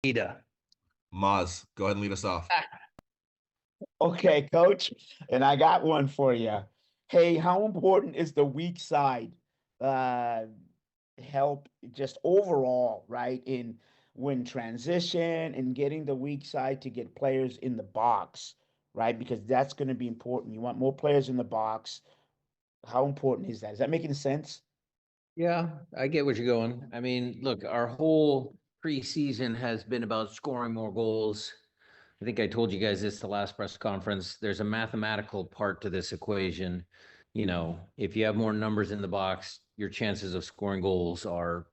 Ida. Maz, go ahead and lead us off. Okay, coach, and I got one for you. Hey, how important is the weak side help just overall, right? In when transition and getting the weak side to get players in the box, right? Because that's going to be important. You want more players in the box. How important is that? Is that making sense? Yeah, I get what you're going. I mean, look, our whole preseason has been about scoring more goals. I think I told you guys this the last press conference. There's a mathematical part to this equation. You know, if you have more numbers in the box, your chances of scoring goals are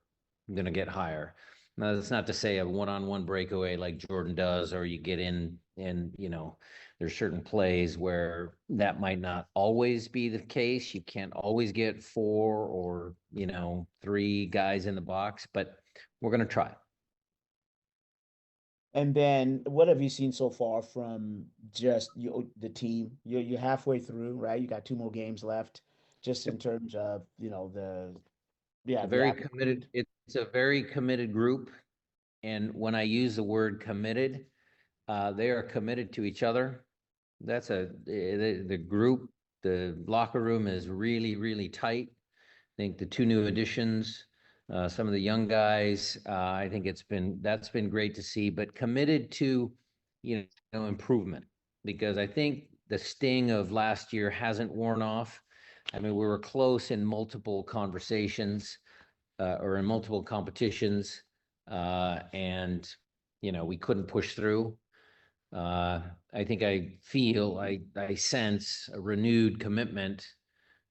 going to get higher. Now, that's not to say a one-on-one breakaway like Jordan does, or you get in and, you know, there's certain plays where that might not always be the case. You can't always get 4 or, you know, 3 guys in the box, but we're going to try. And then what have you seen so far from just the team? You're halfway through, right? You got 2 more games left, just in terms of, A very committed, it's a very committed group. And when I use the word committed, they are committed to each other. That's the group, the locker room is really, really tight. I think the 2 new additions, some of the young guys, I think that's been great to see, but committed to, improvement, because I think the sting of last year hasn't worn off. I mean, we were close in multiple conversations, or in multiple competitions, and, we couldn't push through. I think I sense a renewed commitment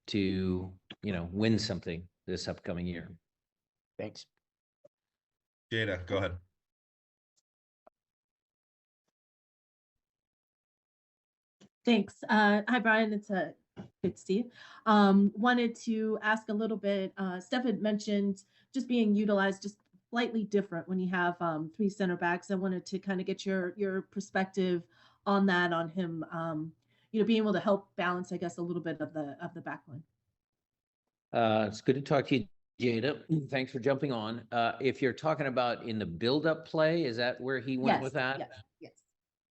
to, win something this upcoming year. Thanks. Jada, go ahead. Thanks. Hi, Brian. It's good to see you. Wanted to ask a little bit. Steph had mentioned just being utilized just slightly different when you have 3 center backs. I wanted to kind of get your perspective on that, on him, being able to help balance, I guess, a little bit of the back line. It's good to talk to you, Jada. Thanks for jumping on. If you're talking about in the build-up play, is that where he went with that? Yes.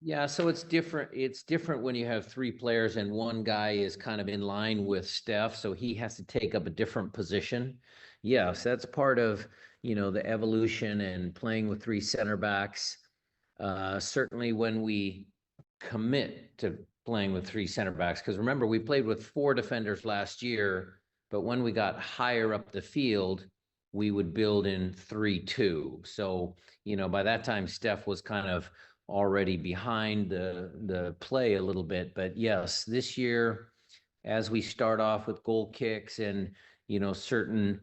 Yeah, so it's different. It's different when you have 3 players and one guy is kind of in line with Steph, so he has to take up a different position. Yes, that's part of, the evolution and playing with 3 center backs. Certainly when we commit to playing with 3 center backs, because remember, we played with 4 defenders last year, but when we got higher up the field, we would build in 3-2. So, by that time, Steph was kind of already behind the play a little bit. But yes, this year, as we start off with goal kicks and, certain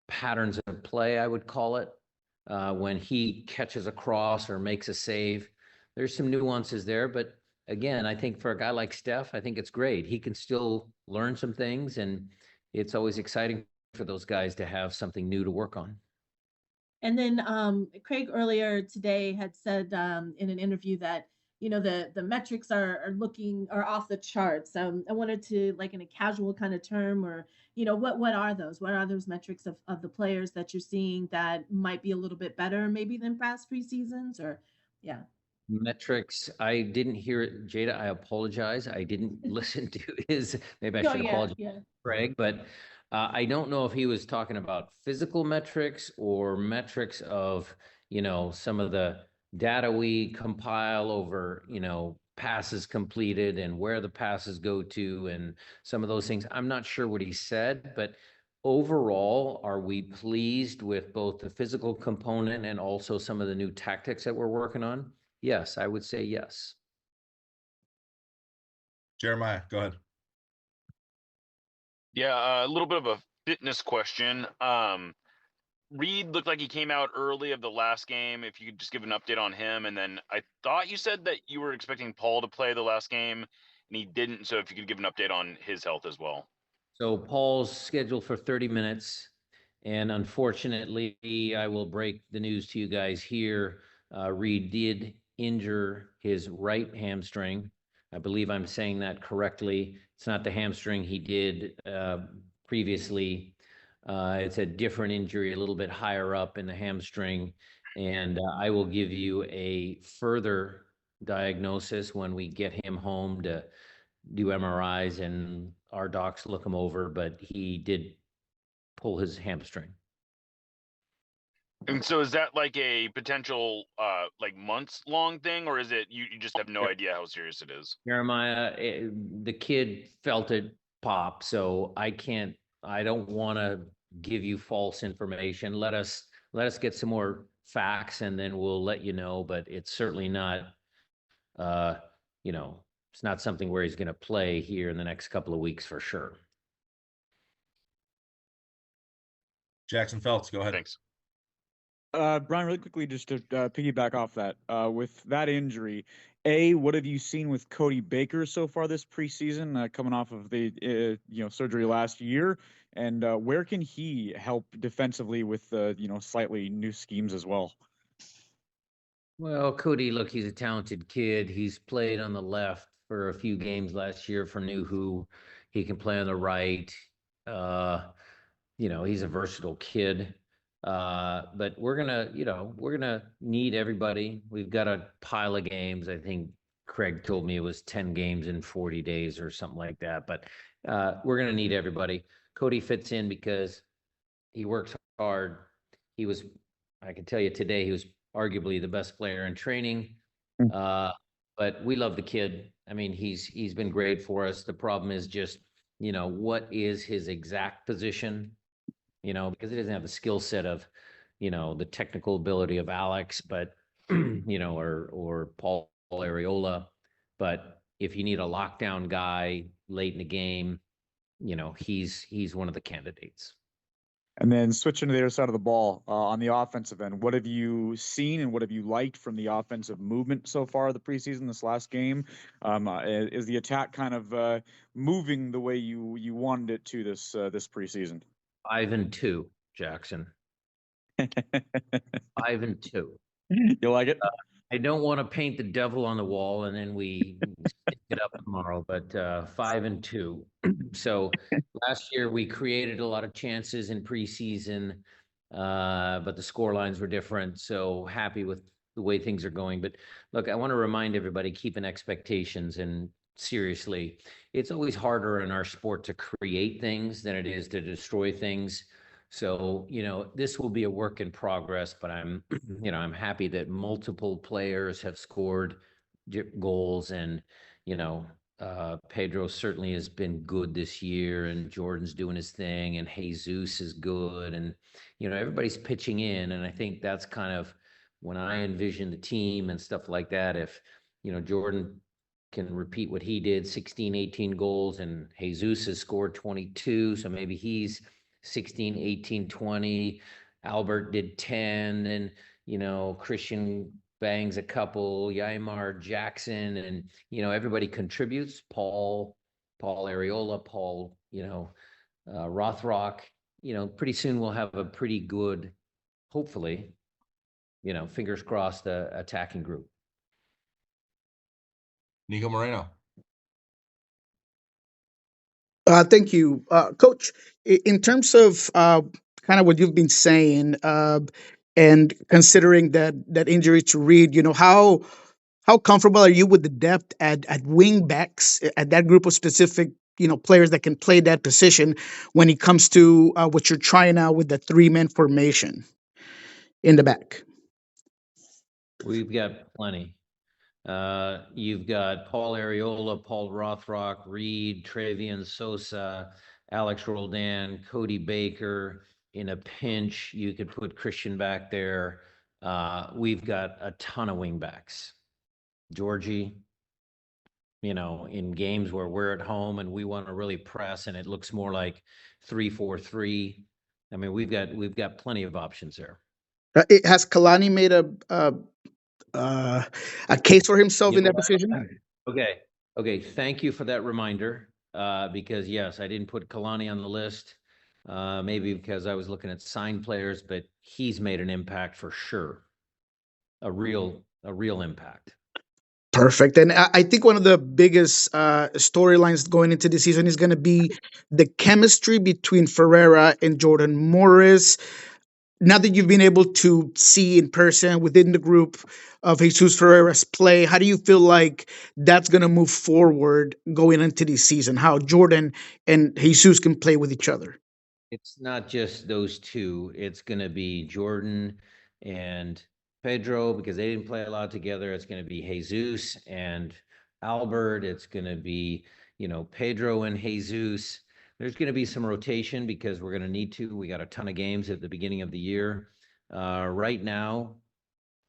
patterns of play, I would call it, when he catches a cross or makes a save, there's some nuances there. But again, I think for a guy like Steph, I think it's great. He can still learn some things, and it's always exciting for those guys to have something new to work on. And then Craig earlier today had said in an interview that, the metrics are off the charts. I wanted to, like, in a casual kind of term, or, what are those? What are those metrics of the players that you're seeing that might be a little bit better maybe than past preseasons? Or, yeah. Metrics, I didn't hear it, Jada. I apologize. I didn't listen to his, maybe I should apologize, Craig, but I don't know if he was talking about physical metrics or metrics of, some of the data we compile over, passes completed and where the passes go to and some of those things. I'm not sure what he said, but overall, are we pleased with both the physical component and also some of the new tactics that we're working on? Yes, I would say yes. Jeremiah, go ahead. Yeah, a little bit of a fitness question. Reed looked like he came out early of the last game. If you could just give an update on him. And then I thought you said that you were expecting Paul to play the last game, and he didn't. So if you could give an update on his health as well. So Paul's scheduled for 30 minutes. And unfortunately, I will break the news to you guys here. Reed did injure his right hamstring. I believe I'm saying that correctly. It's not the hamstring he did previously. It's a different injury, a little bit higher up in the hamstring. And I will give you a further diagnosis when we get him home to do MRIs and our docs look him over, but he did pull his hamstring. And so is that like a potential like months long thing, or is it you just have no idea how serious it is? Jeremiah, the kid felt it pop, so I don't want to give you false information. Let us get some more facts and then we'll let you know, but it's certainly not it's not something where he's going to play here in the next couple of weeks for sure. Jackson Phelps, go ahead. Thanks. Brian, really quickly, just to piggyback off that, with that injury, what have you seen with Cody Baker so far this preseason, coming off of the surgery last year, and where can he help defensively with slightly new schemes as well? Well, Cody, look, he's a talented kid. He's played on the left for a few games last year for New. He can play on the right. He's a versatile kid. But we're gonna need everybody. We've got a pile of games. I think Craig told me it was 10 games in 40 days or something like that. But we're gonna need everybody. Cody fits in because he works hard. I can tell you today, he was arguably the best player in training. But we love the kid. I mean, he's been great for us. The problem is just, what is his exact position? Because he doesn't have the skill set of, the technical ability of Alex, but, or Paul Areola. But if you need a lockdown guy late in the game, he's one of the candidates. And then switching to the other side of the ball, on the offensive end, what have you seen and what have you liked from the offensive movement so far the preseason, this last game? Is the attack kind of moving the way you wanted it to this preseason? 5-2, Jackson. 5-2. You like it? I don't want to paint the devil on the wall and then we stick it up tomorrow, but 5-2. So last year we created a lot of chances in preseason, but the score lines were different. So happy with the way things are going. But look, I want to remind everybody, keeping expectations, and seriously, it's always harder in our sport to create things than it is to destroy things. So, this will be a work in progress, but I'm happy that multiple players have scored goals, and, Pedro certainly has been good this year, and Jordan's doing his thing, and Jesus is good, and, everybody's pitching in. And I think that's kind of when I envision the team and stuff like that. If, Jordan can repeat what he did, 16, 18 goals, and Jesus has scored 22. So maybe he's 16, 18, 20. Albert did 10, and, Christian bangs a couple, Yaimar, Jackson, and, everybody contributes. Paul Areola, Paul, Rothrock, pretty soon we'll have a pretty good, hopefully, fingers crossed, attacking group. Nico Moreno. Thank you, Coach. In terms of kind of what you've been saying, and considering that injury to Reed, how comfortable are you with the depth at wing backs, at that group of specific players that can play that position when it comes to what you're trying out with the 3-man formation in the back? We've got plenty. You've got Paul Areola, Paul Rothrock, Reed, Trevian Sosa, Alex Roldan, Cody Baker. In a pinch, you could put Christian back there. We've got a ton of wing backs. Georgie, in games where we're at home and we want to really press and it looks more like 3-4-3. I mean, we've got plenty of options there. Has Kalani made a case for himself in that position? Okay. Thank you for that reminder. Because yes, I didn't put Kalani on the list. Maybe because I was looking at signed players, but he's made an impact for sure. A real impact. Perfect. And I think one of the biggest storylines going into the season is going to be the chemistry between Ferreira and Jordan Morris. now that you've been able to see in person within the group of Jesus Ferreira's play, how do you feel like that's going to move forward going into the season? How Jordan and Jesus can play with each other? It's not just those two. It's going to be Jordan and Pedro because they didn't play a lot together. It's going to be Jesus and Albert. It's going to be, Pedro and Jesus. There's going to be some rotation because we're going to need to. We got a ton of games at the beginning of the year. Right now,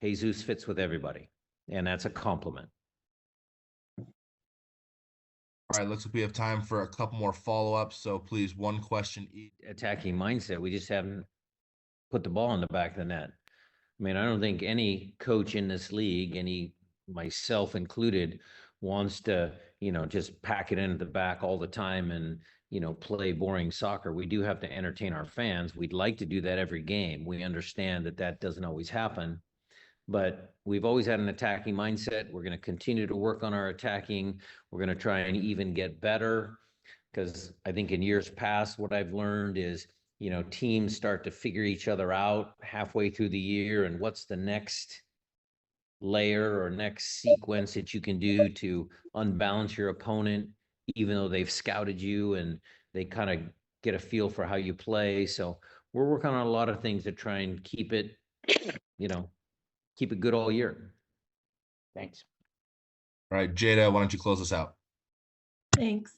Jesus fits with everybody, and that's a compliment. All right, looks like we have time for a couple more follow-ups. So please, one question each. Attacking mindset. We just haven't put the ball in the back of the net. I mean, I don't think any coach in this league, myself included, wants to, just pack it into the back all the time and, play boring soccer. We do have to entertain our fans. We'd like to do that every game. We understand that that doesn't always happen, but we've always had an attacking mindset. We're going to continue to work on our attacking. We're going to try and even get better because I think in years past, what I've learned is, teams start to figure each other out halfway through the year and what's the next layer or next sequence that you can do to unbalance your opponent, even though they've scouted you and they kind of get a feel for how you play. So we're working on a lot of things to try and keep it good all year. Thanks. All right, Jada, why don't you close us out? Thanks.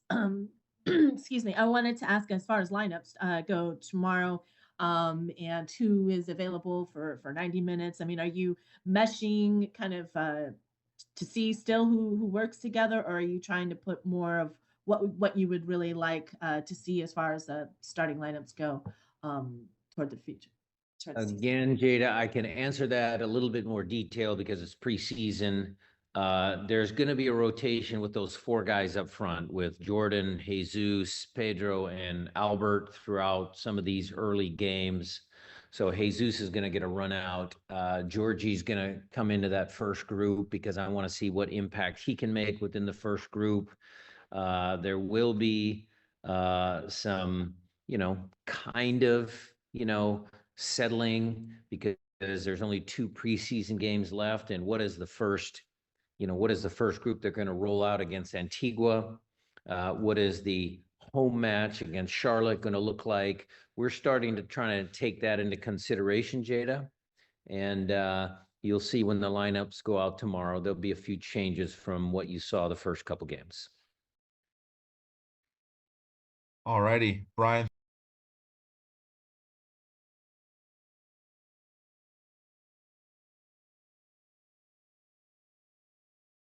Excuse me. I wanted to ask as far as lineups go tomorrow, and who is available for 90 minutes. I mean, are you meshing kind of to see still who works together, or are you trying to put more of what you would really like to see as far as the starting lineups go toward the future? Again, Jada, I can answer that a little bit more detail because it's preseason. There's going to be a rotation with those four guys up front with Jordan, Jesus, Pedro, and Albert throughout some of these early games. So Jesus is going to get a run out. Georgie's going to come into that first group because I want to see what impact he can make within the first group. There will be some, kind of, settling because there's only 2 preseason games left. And what is the first group they're going to roll out against Antigua? What is the home match against Charlotte going to look like? We're starting to try to take that into consideration, Jada. And you'll see when the lineups go out tomorrow, there'll be a few changes from what you saw the first couple games. All righty, Brian.